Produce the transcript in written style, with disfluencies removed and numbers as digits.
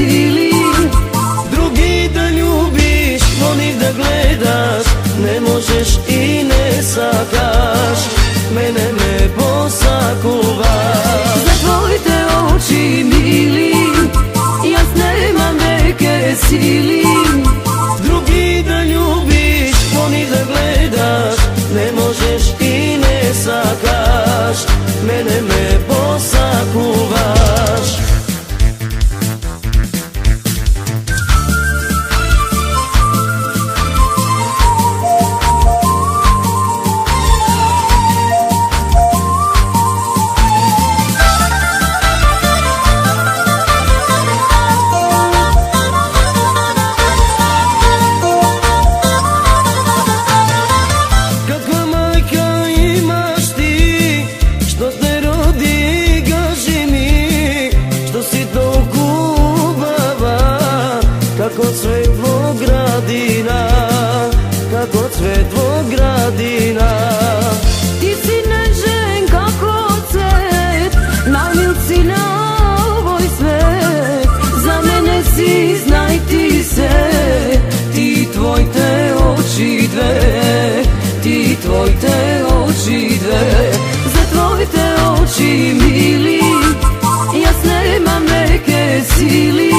sili. Drugi da ljubiš, onih da gledaš, ne možeš i ne sakaš, mene me posakuvaš. Za tvojte oči mili, jas nemam neke sili. Drugi da ljubiš, onih da gledaš, ne možeš i ne sakaš, mene me posakuvaš. Kako cvet Vogradina, kako cvet Vogradina. Ti si nežen kako cvet, najmilci na ovoj svet. Za mene si, znaj ti se, ti tvojte oči dve, ti tvojte oči dve. Za tvojte oči mili, jas nemam neke sili.